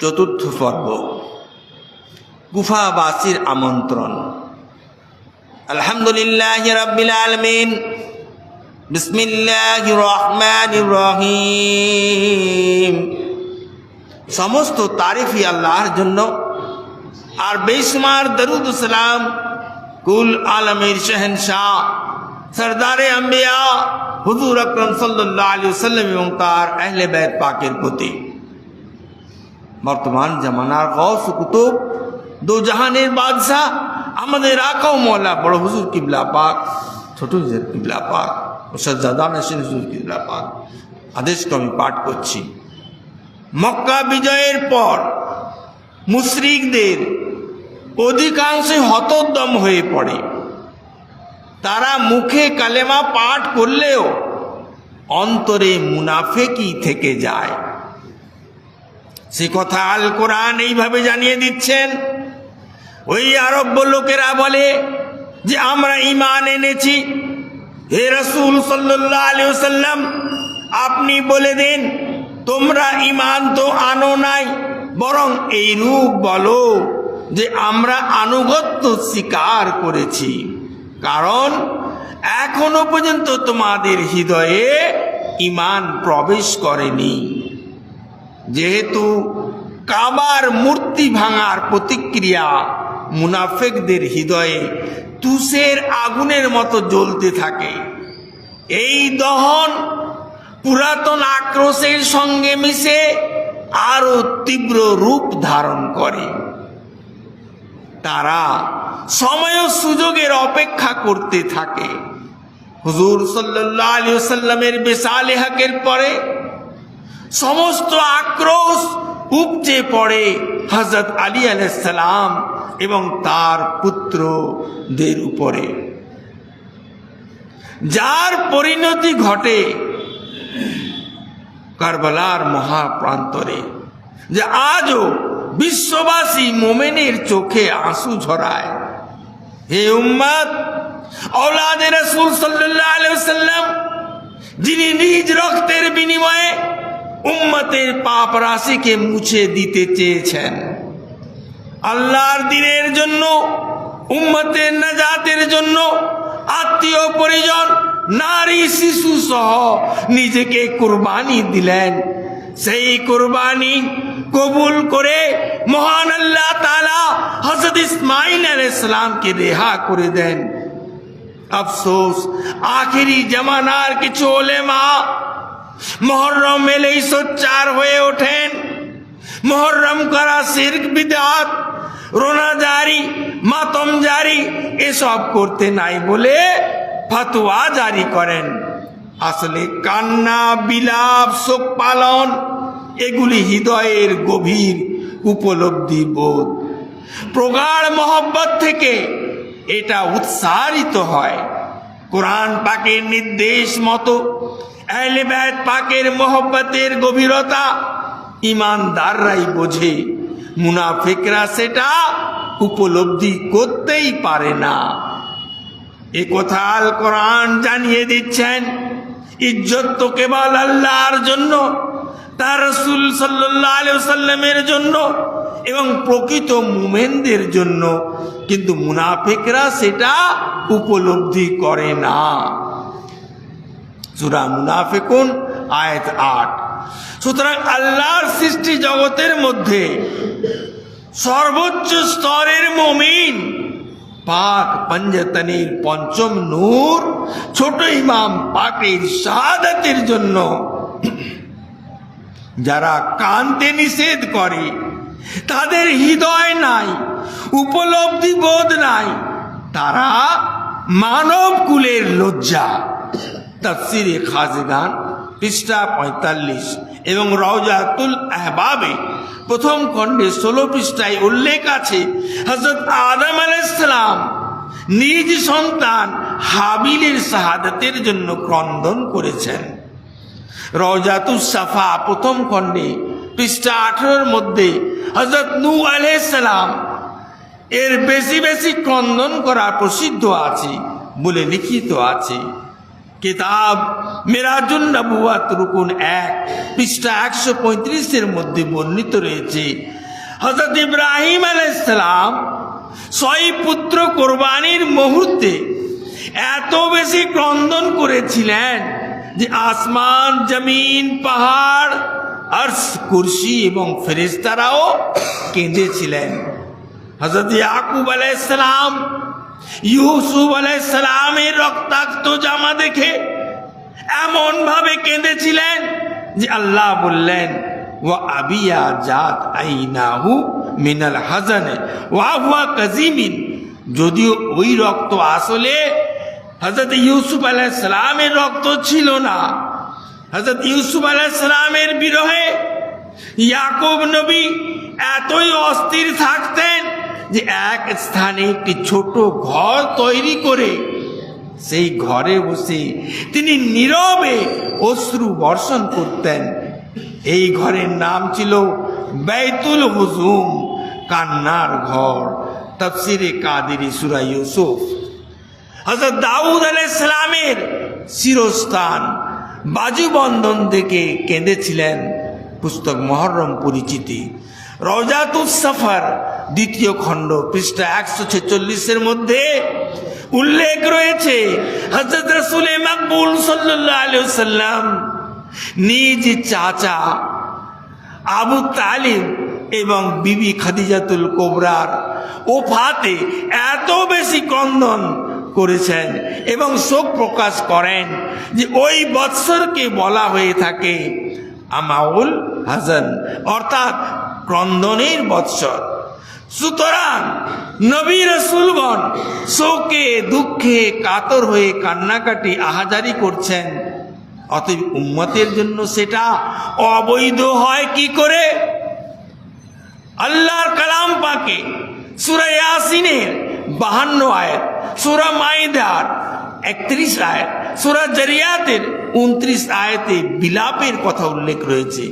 চতুর্থ পর্ব কুফাবাসীর আমন্ত্রণ। আলহামদুলিল্লাহ রাব্বিল আলামিন, বিসমিল্লাহির রহমানির রহিম। সমস্ত তারিফই আল্লাহর জন্য, আর বেশুমার দরুদ সালাম কুল আলমের শহনশাহ সরদারে আম্বিয়া হুজুর আকরাম সাল্লাল্লাহু আলাইহি ওয়াসাল্লাম এবং তার আহলে বাইত পাকের প্রতি। বর্তমান জামানার গৌস কুতুব, দো জাহানের বাদশাহ আমাদের আকা ও মওলা বড় হুজুর কিবলা পাক, ছোট হুজুর কিবলা পাক, মুসাজ্জাদা নসিন হুজুর কিবলা পাক আদেশকে আমি পাঠ করছি। মক্কা বিজয়ের পর মুশরিকদের অধিকাংশই হতোদ্যম হয়ে পড়ে। তারা মুখে কালেমা পাঠ করলেও অন্তরে মুনাফিকি থেকে যায়। সে কথা আল কোরআন এইভাবে জানিয়ে দিচ্ছেন। ওই আরব লোকেরা বলে যে আমরা ঈমান এনেছি। হে রাসূল সাল্লাল্লাহু আলাইহি ওয়াসাল্লাম, আপনি বলে দিন তোমরা ঈমান তো আনো নাই, বরং এই রূপ বলো যে আমরা আনুগত্য স্বীকার করেছি, কারণ এখনো পর্যন্ত তোমাদের হৃদয়ে ঈমান প্রবেশ করেনি। যেহেতু কাবার মূর্তি ভাঙার প্রতিক্রিয়া মুনাফিকদের হৃদয়ে তুষের আগুনের মতো জ্বলতে থাকে, এই দহন পুরাতন আক্রোশের সঙ্গে মিশে আরো তীব্র রূপ ধারণ করে। তারা সময় ও সুযোগের অপেক্ষা করতে থাকে। হুজুর সাল্লাল্লাহু আলাইহি ওয়াসাল্লামের বিসালে হকের পরে সমস্ত আক্রোশ উপচে পড়ে হযরত আলী আলাইহিস সালাম এবং তার পুত্রদের উপরে, যার পরিণতি ঘটে কারবালার মহাপ্রান্তরে, যে আজও বিশ্ববাসী মোমেনের চোখে আঁসু ঝরায়। হে উম্মত, আওলাদে রাসূল সাল্লাল্লাহু আলাইহি ওয়াসাল্লাম, যিনি নিজ রক্তের বিনিময়ে উম্মতের পাপ রাশিকে মুছে দিতে চেয়েছেন, আল্লাহর দ্বীনের জন্য, উম্মতের নাজাতের জন্য আত্মীয় পরিজন, নারী শিশু সহ নিজেকে কুরবানি দিলেন। সেই কুরবানি কবুল করে মহান আল্লাহ তাআলা হযরত ইসমাঈল আলাইহিস সালামকে রেহা করে দেন। আফসোস, আখেরি জামানার কিছু উলেমা মুহররম এলেই সোচ্চার হয়ে ওঠেন। মুহররম করা শিরক, বিদআত, রোনা জারি, মাতম জারি এসব করতে নাই বলে ফতোয়া জারি করেন। আসলে কান্না, বিলাপ, শোক পালন এগুলি হৃদয়ের গভীর উপলব্ধি বোধ, প্রগাঢ় মহব্বত থেকে এটা উৎসারিত হয়। কোরআন পাকের নির্দেশ মতো আহলে বাইত পাকের মহব্বতের গভীরতা ঈমানদাররাই বোঝে, মুনাফিকরা সেটা উপলব্ধি করতেই পারে না। এ কথা আল কোরআন জানিয়ে দিচ্ছেন। ইজ্জত তো কেবল আল্লাহর জন্য, তার রাসূল সাল্লাল্লাহু আলাইহি ওয়াসাল্লামের জন্য এবং প্রকৃত মুমিনদের জন্য, কিন্তু মুনাফিকরা সেটা উপলব্ধি করে না। সূরা মুনাফিকুন আয়াত 8। সুতরাং আল্লাহর সৃষ্টি জগতের মধ্যে সর্বোচ্চ স্তরের মুমিন, পাক পঞ্জতনির পঞ্চম নূর, ছোট ইমাম পাকের শাহাদাতের জন্য যারা কানতে নিষেধ করে, তাদের হৃদয় নাই, উপলব্ধি বোধ নাই, তারা মানব কুলের লজ্জা। তাফসিরে খাজগান পৃষ্ঠা 45 এবং রওজাতুল আহবাবে প্রথম খণ্ডে 16 পৃষ্ঠায় উল্লেখ আছে, হযরত আদম আলাইহিস সালাম নিজ সন্তান হাবিলের শাহাদাতের জন্য ক্রন্দন করেছেন। রওজাতুস সাফা প্রথম খণ্ডে পৃষ্ঠা 18 মধ্যে হযরত নূহ আলাইহিস সালাম এর বেশি বেশি ক্রন্দন করা প্রসিদ্ধ আছে বলে লিখিত আছে। কিতাব মিরাজুন নবুওয়াত রুকুন 1 পৃষ্ঠা 135 মধ্যে বর্ণিত রয়েছে, হযরত ইব্রাহিম আলাইহিস সালাম 6 পুত্র কোরবানির মুহূর্তে এত বেশি ক্রন্দন করেছিলেন যে আসমান, জমিন, পাহাড়, আরশ, কুরসি এবং ফেরেশতারাও কেঁদেছিলেন। হযরত ইয়াকুব আলাইহিস সালাম ইউসুফ আলাইহিস সালামের রক্তাক্ত জামা দেখে এমন ভাবে কেঁদেছিলেন যে আল্লাহ বললেন, ওয়া আবিয়া জাত আইনাহু মিনাল হাজানে ওয়া হুয়া কাযিমিন। যদিও ওই রক্ত আসলে হযরত ইউসুফ আলাইহিস সালামের রক্ত ছিল না। হযরত ইউসুফ আলাইহিস সালামের বিরহে ইয়াকুব নবী এতই অস্থির থাকতেন যে এক স্থানে একটি ছোট ঘর তৈরি করে সেই ঘরে বসে তিনি নীরবে অশ্রু বর্ষণ করতেন। এই ঘরের নাম ছিল বাইতুল হুজুম, কান্নার ঘর। তাফসিরে কাদেরী সূরা ইউসুফ। হযরত দাউদ আলাইহিস সালামের শিরস্থান বাজুবন্ধন থেকে কেঁদেছিলেন। পুস্তক মুহররম পরিচিতি রওজাতুস সফর 2য় খণ্ড পৃষ্ঠা 146 মধ্যে উল্লেখ রয়েছে, হযরত রাসূল মাকবুল সাল্লাল্লাহু আলাইহি ওয়াসাল্লাম নিজ চাচা আবু তালিব এবং বিবি খাদিজাতুল কুবরার ওফাতে এত বেশি ক্রন্দন করেছেন এবং শোক প্রকাশ করেন যে ওই বৎসরকে বলা হয়ে থাকে আমাউল হাজান, অর্থাৎ ক্রন্দনের বৎসর। সুতরাং নবী রাসূলগণ শোকে দুঃখে কাতর হয়ে কান্নাকাটি আহাজারি করছেন, অতএব উম্মতের জন্য সেটা অবৈধ হয় কি করে? আল্লাহর কালাম পাকে সূরা ইয়াসিনের 52 আয়াত, সূরা মাইদার 31 আয়াত, সূরা জারিয়াতের 29 আয়াতে বিলাপের কথা উল্লেখ রয়েছে।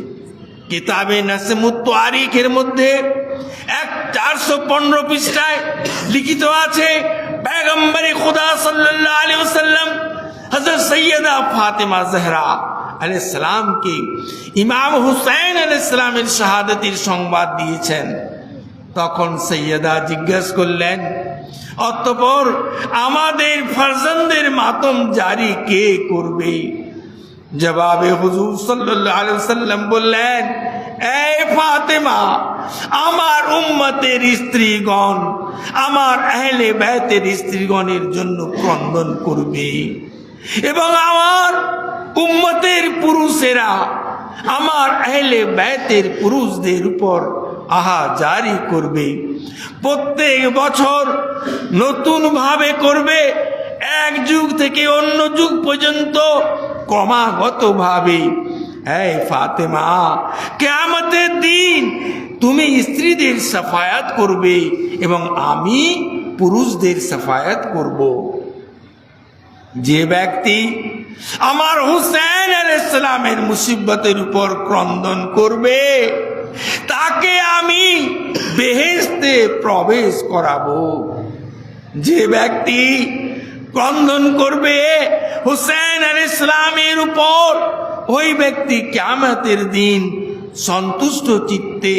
কিতাবে নাসমুত তারিখের মধ্যে 415 পৃষ্ঠায় লিখিত আছে, পয়গম্বরে খুদা সাল্লাল্লাহু আলাইহি ওয়াসাল্লাম হযরত সৈয়দা ফাতেমা জহরা আলাইহিস সালামকে ইমাম হুসাইন আলাইহিস সালামের শাহাদাতের সংবাদ দিয়েছেন। তখন সৈয়দা জিজ্ঞেস করলেন, অতঃপর আমাদের ফরজন্দের মাতম জারি কে করবে? জবাবে হুজুর সাল্লাল্লাহু আলাইহি ওয়াসাল্লাম বললেন, এই ফাতেমা, আমার উম্মতের স্ত্রীগণ আমার আহলে বাইতের স্ত্রীগণের জন্য ক্রন্দন করবে এবং আমার উম্মতের পুরুষেরা আমার আহলে বাইতের পুরুষদের উপর আহা জারি করবে। প্রত্যেক বছর নতুন ভাবে করবে, এক যুগ থেকে অন্য যুগ পর্যন্ত ক্রমাগত ভাবে। এই ফাতেমা, কিয়ামতের দিন তুমি স্ত্রীদের সাফায়াত করবে এবং আমি পুরুষদের সাফায়াত করব। যে ব্যক্তি আমার হুসাইন আলাইহিস সালামের মুসিবতের উপর ক্রন্দন করবে তাকে আমি বেহেশতে প্রবেশ করাবো। যে ব্যক্তি ক্রন্দন করবে হুসাইন আলাইহিস সালামের উপর, ওই ব্যক্তি কিয়ামতের দিন সন্তুষ্ট চিত্তে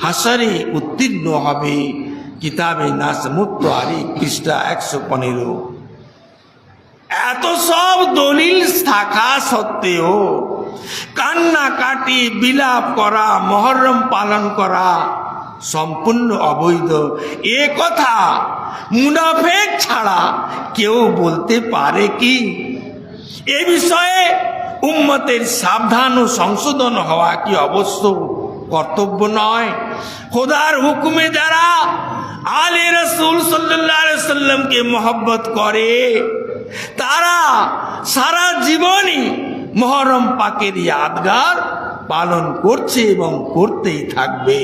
হাসরে উত্তীর্ণ হবে। কিতাবে নাসমুত তারিখ পৃষ্ঠা 115। এত সব দলিল থাকা সত্ত্বেও কান্নাকাটি, বিলাপ করা, মুহররম পালন করা সম্পূর্ণ অবৈধ, এ কথা মুনাফিক ছাড়া কেউ বলতে পারে কি? এ বিষয়ে উম্মতের সাবধান ও সংশোধন হওয়া কি অবশ্য কর্তব্য নয়? খোদার হুকুমে যারা আলে রাসূল সাল্লাল্লাহু আলাইহি ওয়াসাল্লামকে মহব্বত করে তারা সারা জীবনই মুহররম পাকের ইয়াদগার পালন করছে এবং করতেই থাকবে।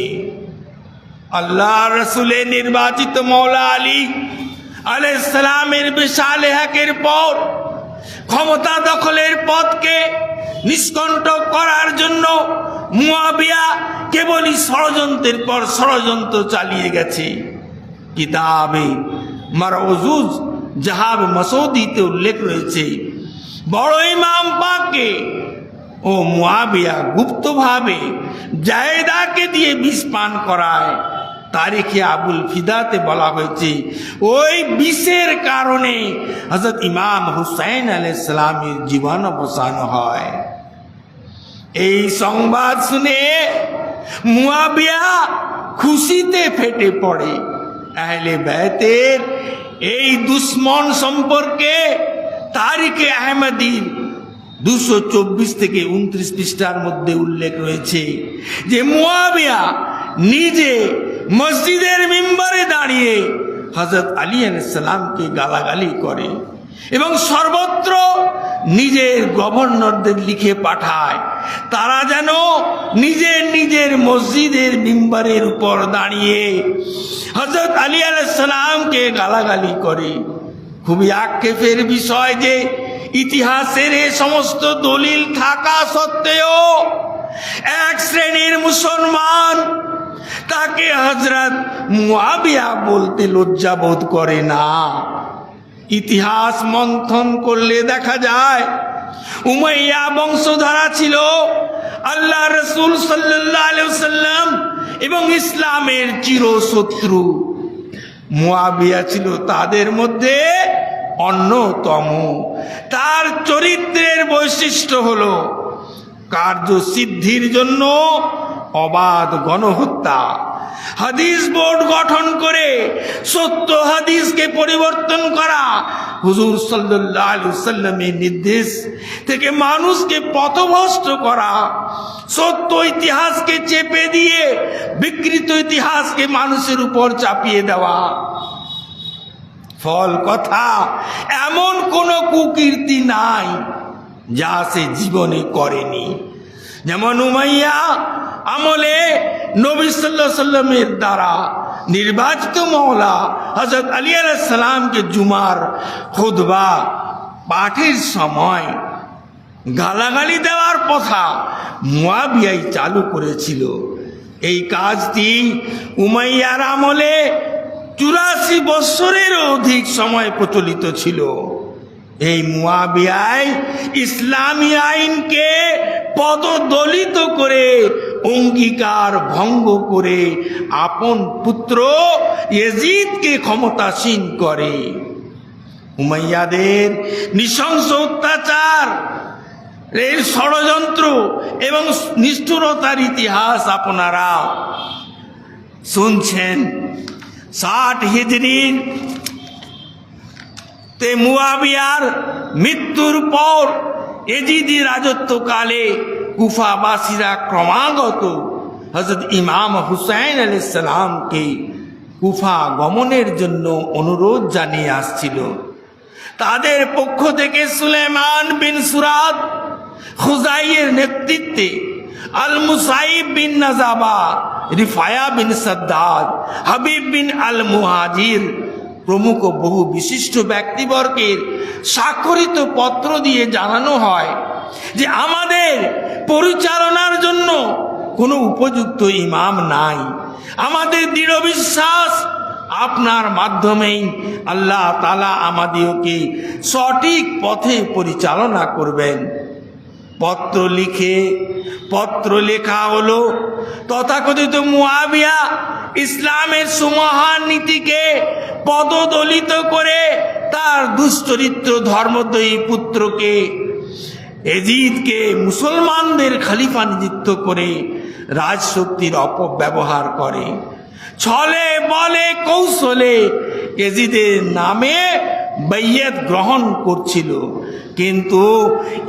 আল্লাহ রাসূলের নির্বাচিত মওলা আলী আলাইহিস সালামের বিশাল হকের পর ক্ষমতা দখলের পথকে নিষ্কণ্টক করার জন্য মুয়াবিয়া কেবলই ষড়যন্ত্রের পর ষড়যন্ত্র চালিয়ে গেছে। কিতাবে মারউজুজ জাহাব মাসউদিতে উল্লেখ রয়েছে, বড় ইমাম পাককে ও মুয়াবিয়া গুপ্তভাবে জায়েদাকে দিয়ে বিষ পান করায়। তারিখে আবুল ফিদাতে বলা হয়েছে ওই বিষের কারণে হযরত ইমাম হুসাইন আলাইহিস সালামের জীবন অবসান হয়। এই সংবাদ শুনে মুয়াবিয়া খুশিতে ফেটে পড়ে। আহলে বাইতের এই দুশ্মন সম্পর্কে তারিখে আহমদীর 224 থেকে 29 পৃষ্ঠার মধ্যে উল্লেখ রয়েছে যে মুয়াবিয়া নিজে মসজিদের মিম্বরে দাঁড়িয়ে হযরত আলী আলাইহিস সালামকে গালাগালি করে এবং সর্বত্র নিজের গভর্নরদের লিখে পাঠায় তারা যেন নিজের নিজের মসজিদের মিম্বরের উপর দাঁড়িয়ে হযরত আলী আলাইহিস সালামকে গালাগালি করে। খুবই আক্ষেপের বিষয় যে ইতিহাসের এই সমস্ত দলিল থাকা সত্ত্বেও এক শ্রেণীর মুসলমান তাকে হযরত মুয়াবিয়া বলতে লজ্জা বোধ করে না। ইতিহাস মন্থন করলে দেখা যায় উমাইয়া বংশধারা ছিল আল্লাহ রাসূল সাল্লাল্লাহু আলাইহি ওয়াসাল্লাম এবং ইসলামের চিরশত্রু। মুয়াবিয়া ছিল তাদের মধ্যে অন্যতম। তার চরিত্রের বৈশিষ্ট্য হলো কার্যসিদ্ধির জন্য অবাধ গণহত্যা, হাদিস বোর্ড গঠন করে সত্য হাদিসকে পরিবর্তন করা, হুজুর সাল্লাল্লাহু আলাইহি ওয়াসাল্লামের নির্দেশ থেকে মানুষকে পথভ্রষ্ট করা, সত্য ইতিহাসকে চেপে দিয়ে বিকৃত ইতিহাসকে মানুষের উপর চাপিয়ে দেওয়া। ফল কথা এমন কোনো কুকীর্তি নাই যা সে জীবনে করেনি। যেমন উমাইয়া আমলে নবী সাল্লাল্লাহু আলাইহি সাল্লামের দ্বারা নির্বাচিত মওলা হযরত আলী আলাইহিস সালামকে জুমার খুতবা পাঠের সময় গালাগালি দেওয়ার কথা মুয়াবিয়াই চালু করেছিল। এই কাজটি উমাইয়ার আমলে 84 বছরেরও অধিক সময় প্রচলিত ছিল। এই মুয়াবিয়ায় ইসলামী আইনকে পদদলিত করে অঙ্গীকার ভঙ্গ করে আপন পুত্র ইয়াজিদকে ক্ষমতাসীন করে। উমাইয়াদের নৃশংস অত্যাচার এর ষড়যন্ত্র এবং নিষ্ঠুরতার ইতিহাস আপনারা শুনছেন। 60 হিজরির তে মুয়াবিয়ার মৃত্যুর পর এজিদি রাজত্বকালে কুফাবাসীরা ক্রমাগত হযরত ইমাম হুসাইন আলাইহিস সালামকে কুফা গমনের জন্য অনুরোধ জানিয়ে আসছিল। তাদের পক্ষ থেকে সুলাইমান বিন সুরাদ খুজাইয়ের নেতৃত্বে আল মুসাইব বিন নাজাবা, রিফায়া বিন সাদ্দাদ, হাবিব বিন আল মুহাজির প্রমুখ বহু বিশিষ্ট ব্যক্তিবর্গের স্বাক্ষরিত পত্র দিয়ে জানানো হয় যে আমাদের পরিচালনার জন্য কোনো উপযুক্ত ইমাম নাই। আমাদের দৃঢ় বিশ্বাস আপনার মাধ্যমেই আল্লাহ তাআলা আমাদেরকে সঠিক পথে পরিচালনা করবেন। পত্র লেখা হলো তথাকথিত মুয়াবিয়া ইসলামের সুমহান নীতিকে পদদলিত করে তার দুশ্চরিত্র ধর্মদ্রোহী পুত্রকে এজিদকে মুসলমানদের খলিফা নিযুক্ত করে রাজশক্তির অপব্যবহার করে। ছলে বলে কৌশলে এজিদের নামে বাইয়াত গ্রহণ করছিল, কিন্তু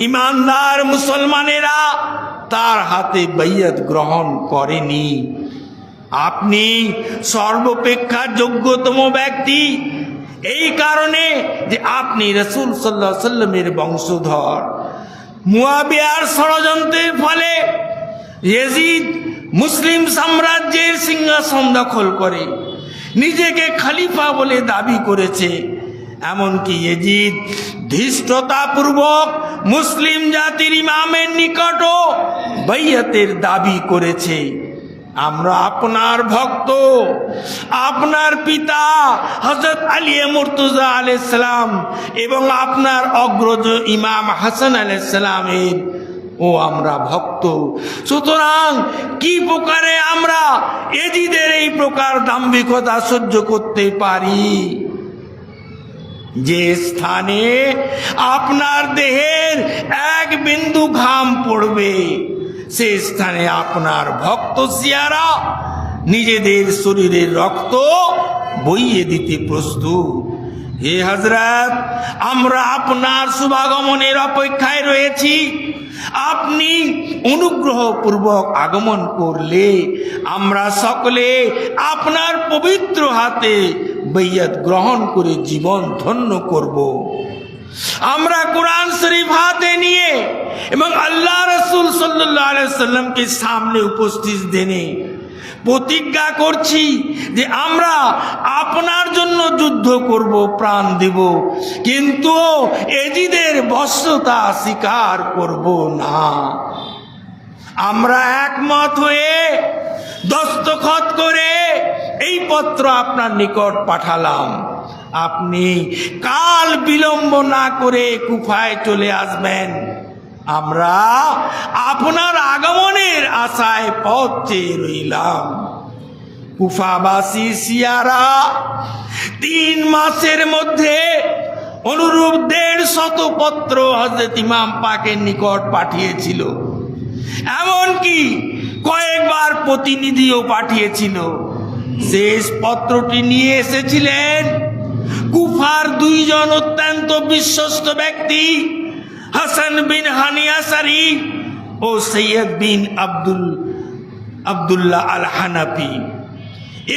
ইমানদার মুসলমানেরা তার হাতে বাইয়াত গ্রহণ করেনি। আপনি সর্বাপেক্ষা যোগ্যতম ব্যক্তি এই কারণে যে আপনি রাসূল সাল্লাল্লাহু আলাইহি সাল্লামের বংশধর। মুয়াবিয়ার ষড়যন্ত্রের ফলে ইয়াজিদ মুসলিম সাম্রাজ্যের সিংহাসন দখল করে নিজেকে খলিফা বলে দাবি করেছে। এমনকি ইয়াজিদ ধৃষ্টতাপূর্বক মুসলিম জাতির ইমামের নিকটও বাইয়াতের দাবি করেছে। আমরা আপনার ভক্ত। আপনার পিতা হযরত আলী মুর্তজা আলাইহিস সালাম এবং আপনার অগ্রজ ইমাম হাসান আলাইহিস সালামের আমরা ভক্ত। সুতরাং কি প্রকারে আমরা এজিদের এই প্রকার দাম্ভিকতা সহ্য করতে পারি? যে স্থানে আপনার দেহের এক বিন্দু ঘাম পড়বে, সে স্থানে আপনার ভক্ত শিয়ারা নিজেদের শরীরের রক্ত বইয়ে দিতে প্রস্তুত। হে হযরত, আমরা আপনার শুভাগমনের অপেক্ষায় রয়েছি। আপনি অনুগ্রহপূর্বক আগমন করলে আমরা সকলে আপনার পবিত্র হাতে বাইয়াত গ্রহণ করে জীবন ধন্য করব। আমরা কোরআন শরীফ হাতে নিয়ে এবং আল্লাহ রাসূল সাল্লাল্লাহু আলাইহি ওয়াসাল্লামকে সামনে উপস্থিত দেনে প্রতিজ্ঞা করছি যে আমরা আপনার জন্য যুদ্ধ করব, প্রাণ দেব, কিন্তু এজিদের বশ্যতা স্বীকার করব না। আমরা একমত হয়ে দস্তখত করে এই পত্র আপনার নিকট পাঠালাম। আপনি কাল বিলম্ব না করে কুফায় চলে আসবেন। আমরা আপনার আগমনের আশায় পথ চেয়ে রইলাম। কুফাবাসী শিয়ারা 3 মাসের মধ্যে অনুরূপ 150 পত্র হযরত ইমাম পাকের নিকট পাঠিয়েছিল। এমনকি কয়েকবার প্রতিনিধিও পাঠিয়েছিল। শেষ পত্রটি নিয়ে এসেছিলেন কুফার 2 জন অত্যন্ত বিশ্বস্ত ব্যক্তি, হাসান বিন হানিয়াসারি ও সৈয়দ বিন আব্দুল্লাহ আল হানাফি।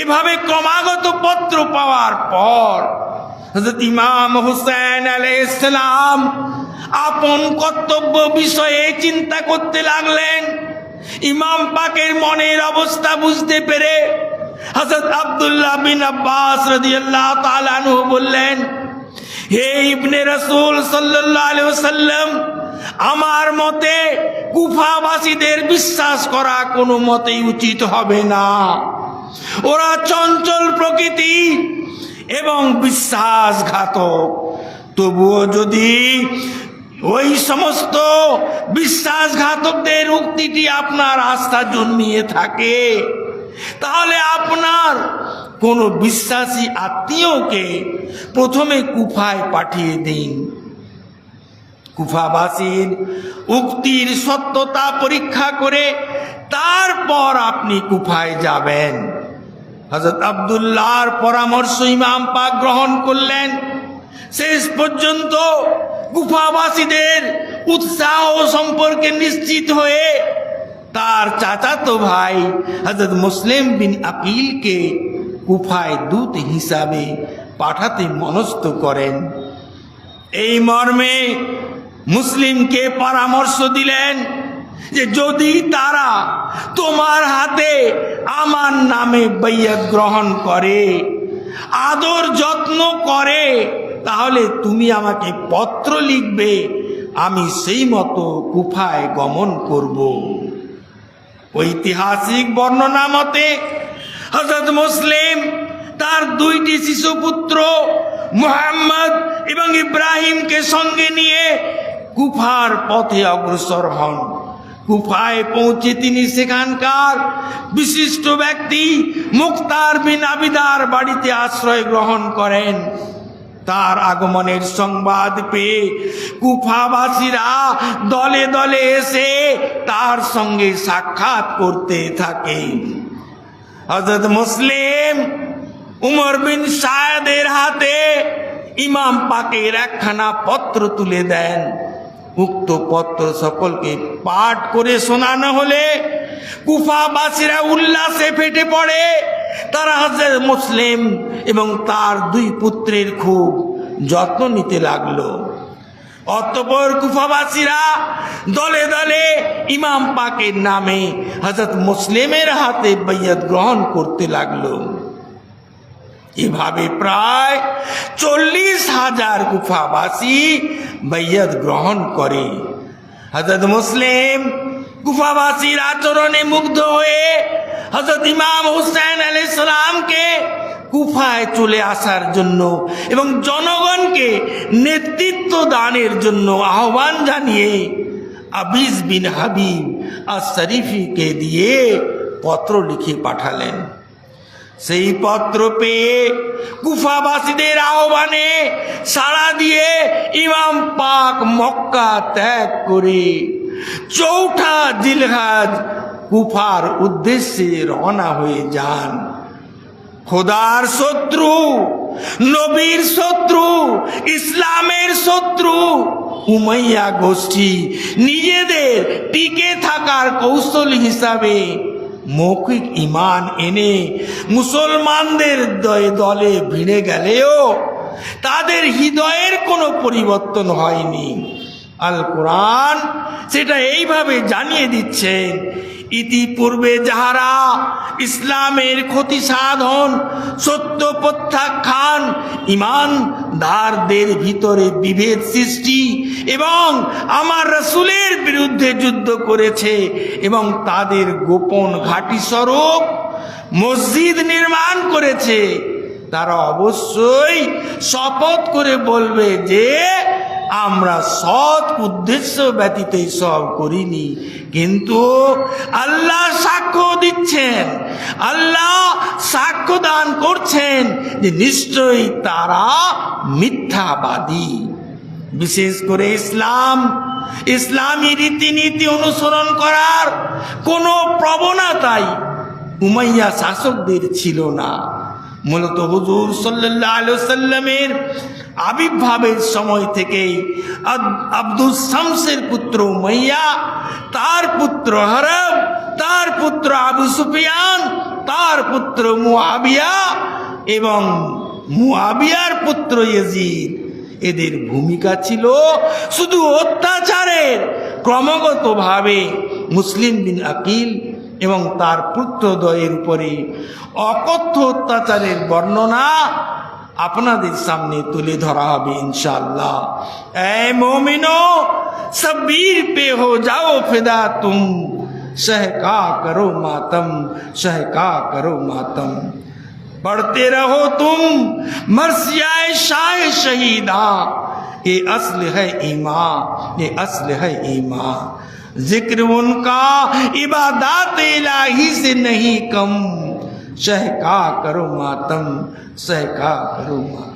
এভাবে ক্রমাগত পত্র পাওয়ার পর হযরত ইমাম হুসাইন আলাইহিস সালাম আপন কর্তব্য বিষয়ে চিন্তা করতে লাগলেন। ইমাম পাকের মনের অবস্থা বুঝতে পেরে হযরত আব্দুল্লাহ বিন আব্বাস রাদিয়াল্লাহু তাআলা আনহু বললেন, হে ইবনে রাসূল সাল্লাল্লাহু আলাইহি ওয়াসাল্লাম, আমার মতে কুফাবাসীদের বিশ্বাস করা কোনো মতেই উচিত হবে না। ওরা চঞ্চল প্রকৃতি এবং বিশ্বাসঘাতক। তবুও যদি ওই সমস্ত বিশ্বাসঘাতকদের উক্তিটি আপনার আস্থা জন্মিয়ে থাকে, তাহলে আপনার কোন বিশ্বাসী আত্মীয়কে প্রথমে কুফায় পাঠিয়ে দিন। কুফাবাসীর উক্তির সত্যতা পরীক্ষা করে তারপর আপনি কুফায় যাবেন। হযরত আব্দুল্লাহর পরামর্শ ইমাম পাক গ্রহণ করলেন। শেষ পর্যন্ত কুফাবাসীদের উৎসাহ সম্পর্কে নিশ্চিত হয়ে তার চাচাতো ভাই হযরত মুসলিম বিন আকিলকে কুফায় দূত হিসাবে পাঠাতে মনস্থ করেন। এই মর্মে মুসলিমকে পরামর্শ দিলেন যে যদি তারা তোমার হাতে আমার নামে বাইয়াত গ্রহণ করে, আদর যত্ন করে, তাহলে তুমি আমাকে পত্র লিখবে, আমি সেই মতো কুফায় গমন করব। ঐতিহাসিক বর্ণনা মতে হযরত মুসলিম তার 2টি শিশুপুত্র মুহাম্মদ এবং ইব্রাহিমকে সঙ্গে নিয়ে কুফার পথে অগ্রসর হন। কুফায় পৌঁছে তিনি সেখানকার বিশিষ্ট ব্যক্তি মুখতার বিন আবিদার বাড়িতে আশ্রয় গ্রহণ করেন। তার আগমনের সংবাদ পেয়ে কুফাবাসীরা দলে দলে এসে তার সঙ্গে সাক্ষাৎ করতে থাকে। হযরত মুসলিম উমর বিন সায়েদের হাতে ইমাম পাকের একখানা পত্র তুলে দেন। উক্ত পত্র সকলকে পাঠ করে শোনানো হলে কুফাবাসীরা উল্লাসে ফেটে পড়ে। তারা হযরত মুসলিম এবং তার 2 পুত্রের খুব যত্ন নিতে লাগলো। অতঃপর কুফাবাসীরা দলে দলে ইমাম পাকের নামে হযরত মুসলিমের হাতে বাইয়াত গ্রহণ করতে লাগলো। এভাবে প্রায় 40,000 কুফাবাসী বাইয়াত গ্রহণ করে। হযরত মুসলিম কুফাবাসীর আচরণে মুগ্ধ হয়ে হযরত ইমাম হুসাইন আলাইহিস সালামকে কুফায় চলে আসার জন্য এবং জনগণকে নেতৃত্ব দানের জন্য আহ্বান জানিয়ে আবিস বিন হাবিব আশ-শরীফিকে দিয়ে পত্র লিখে পাঠালেন। সেই পত্র পেয়ে কুফাবাসীদের আহ্বানে সাড়া দিয়ে ইমাম পাক মক্কা ত্যাগ করে ৪ঠা জিলহজ কুফার উদ্দেশ্যে রওনা হয়ে যান। খোদার শত্রু, নবীর শত্রু, ইসলামের শত্রু উমাইয়া গোষ্ঠী নিজেদের টিকে থাকার কৌশল হিসাবে মৌখিক ঈমান এনে মুসলমানদের দলে ভিড়ে গেলেও তাদের হৃদয়ের কোনো পরিবর্তন হয়নি। আল কোরআন সেটা এইভাবে জানিয়ে দিচ্ছেন, ইতিপূর্বে যাহারা ইসলামের ক্ষতি সাধন, সত্য প্রত্যাখ্যান, ঈমানদারদের ভিতরে বিভেদ সৃষ্টি এবং আমার রাসূলের বিরুদ্ধে যুদ্ধ করেছে এবং তাদের গোপন ঘাঁটি স্বরূপ মসজিদ নির্মাণ করেছে, তারা অবশ্যই শপথ করে বলবে যে আমরা সৎ উদ্দেশ্য ব্যতীত সব করিনি। কিন্তু আল্লাহ সাক্ষ্য দিচ্ছেন, আল্লাহ সাক্ষ্য দান করছেন যে নিশ্চয়ই তারা মিথ্যাবাদী। বিশেষ করে ইসলামী রীতিনীতি অনুসরণ করার কোনো প্রবণতাই উমাইয়া শাসকদের ছিল না। মূলত হুজুর সাল্লাল্লাহু আলাইহি ওয়াসাল্লামের আবির্ভাবের সময় থেকেই আব্দুস শামসের পুত্র উমাইয়া, তার পুত্র হরব, তার পুত্র আবু সুফিয়ান, তার পুত্র মুআবিয়া এবং মুআবিয়ার পুত্র ইয়াজিদ, এদের ভূমিকা ছিল শুধু অত্যাচারের। ক্রমাগতভাবে মুসলিম বিন আকিল এবং তার পুত্রদ্বয়ের উপরে অকথ্য অত্যাচারের বর্ণনা আপনাদের সামনে তুলে ধরা হবে ইনশাআল্লাহ। এ मोमिनो सबीर पे हो जाओ फिदा तुम, सहका करो मातम, सहका करो मातम। पढ़ते रहो तुम मर्सियाए शाह शहीदा, ये असल है ईमान, ये असल है ईमान। जिक्र उनका इबादत इलाही से नहीं कम, सहका करो मातम, सहका करो मातम।